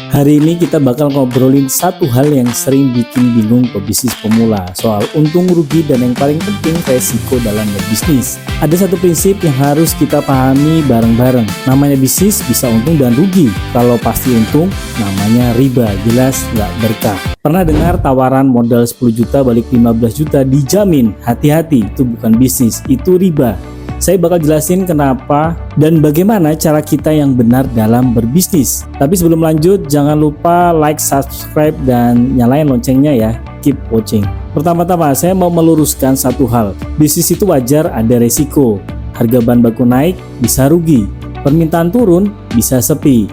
Hari ini kita bakal ngobrolin satu hal yang sering bikin bingung pebisnis pemula, soal untung rugi dan yang paling penting resiko dalam berbisnis. Ada satu prinsip yang harus kita pahami bareng-bareng. Namanya bisnis bisa untung dan rugi. Kalau pasti untung, namanya riba, jelas nggak berkah. Pernah dengar tawaran modal 10 juta balik 15 juta dijamin? Hati-hati, itu bukan bisnis, itu riba. Saya bakal jelasin kenapa dan bagaimana cara kita yang benar dalam berbisnis. Tapi sebelum lanjut, jangan lupa like, subscribe, dan nyalain loncengnya ya. Keep watching. Pertama-tama, saya mau meluruskan satu hal. Bisnis itu wajar ada resiko. Harga bahan baku naik, bisa rugi. Permintaan turun, bisa sepi.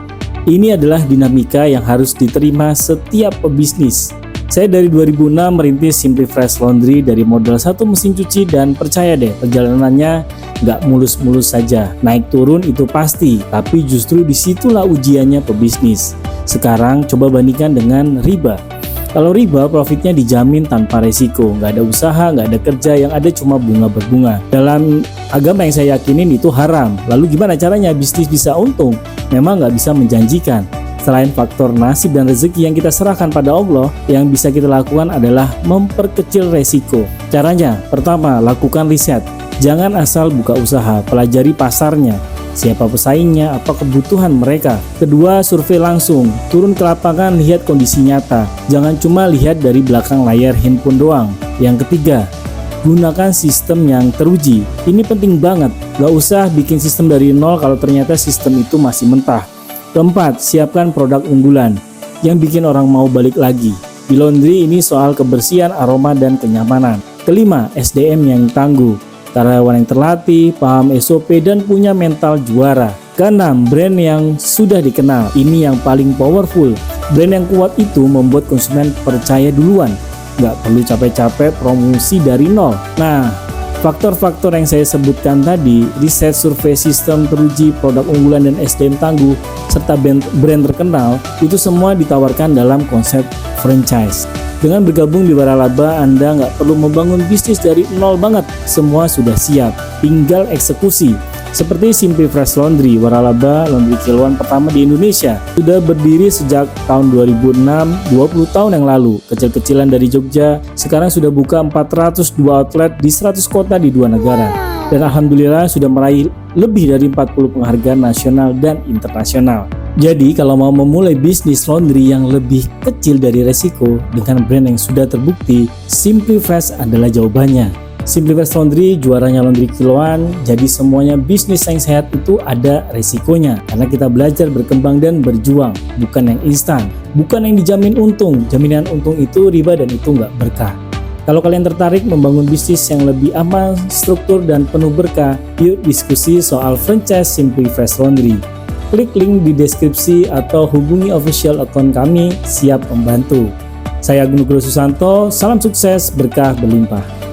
Ini adalah dinamika yang harus diterima setiap pebisnis. Saya dari 2006 merintis Simply Fresh Laundry dari modal satu mesin cuci dan percaya deh perjalanannya nggak mulus-mulus saja. Naik turun itu pasti, tapi justru disitulah ujiannya pebisnis. Sekarang coba bandingkan dengan riba. Kalau riba profitnya dijamin tanpa resiko, nggak ada usaha, nggak ada kerja, yang ada cuma bunga berbunga. Dalam agama yang saya yakinin itu haram. Lalu gimana caranya bisnis bisa untung? Memang nggak bisa menjanjikan. Selain faktor nasib dan rezeki yang kita serahkan pada Allah, yang bisa kita lakukan adalah memperkecil resiko. Caranya, pertama, lakukan riset. Jangan asal buka usaha, pelajari pasarnya. Siapa pesaingnya, apa kebutuhan mereka. Kedua, survei langsung. Turun ke lapangan, lihat kondisi nyata. Jangan cuma lihat dari belakang layar handphone doang. Yang ketiga, gunakan sistem yang teruji. Ini penting banget. Gak usah bikin sistem dari nol kalau ternyata sistem itu masih mentah. Keempat, siapkan produk unggulan yang bikin orang mau balik lagi. Di laundry ini soal kebersihan, aroma, dan kenyamanan. Kelima, SDM yang tangguh. Karyawan yang terlatih, paham SOP, dan punya mental juara. Keenam, brand yang sudah dikenal. Ini yang paling powerful. Brand yang kuat itu membuat konsumen percaya duluan. Nggak perlu capek-capek promosi dari nol. Nah, faktor-faktor yang saya sebutkan tadi, riset, survei, sistem teruji, produk unggulan, dan SDM tangguh, serta brand terkenal, itu semua ditawarkan dalam konsep franchise. Dengan bergabung di Waralaba, Anda nggak perlu membangun bisnis dari nol banget, semua sudah siap, tinggal eksekusi. Seperti Simply Fresh Laundry, Waralaba laundry kiloan pertama di Indonesia. Sudah berdiri sejak tahun 2006, 20 tahun yang lalu. Kecil-kecilan dari Jogja, sekarang sudah buka 402 outlet di 100 kota di 2 negara. Dan alhamdulillah sudah meraih lebih dari 40 penghargaan nasional dan internasional. Jadi kalau mau memulai bisnis laundry yang lebih kecil dari resiko dengan brand yang sudah terbukti, Simply Fresh adalah jawabannya. Simply Fresh Laundry juaranya laundry kiloan, jadi semuanya bisnis yang sehat itu ada resikonya. Karena kita belajar berkembang dan berjuang, bukan yang instan, bukan yang dijamin untung. Jaminan untung itu riba dan itu nggak berkah. Kalau kalian tertarik membangun bisnis yang lebih aman, struktur, dan penuh berkah, yuk diskusi soal franchise Simply Fresh Laundry. Klik link di deskripsi atau hubungi official account kami, siap membantu. Saya Agung Nugroho Susanto, salam sukses, berkah berlimpah.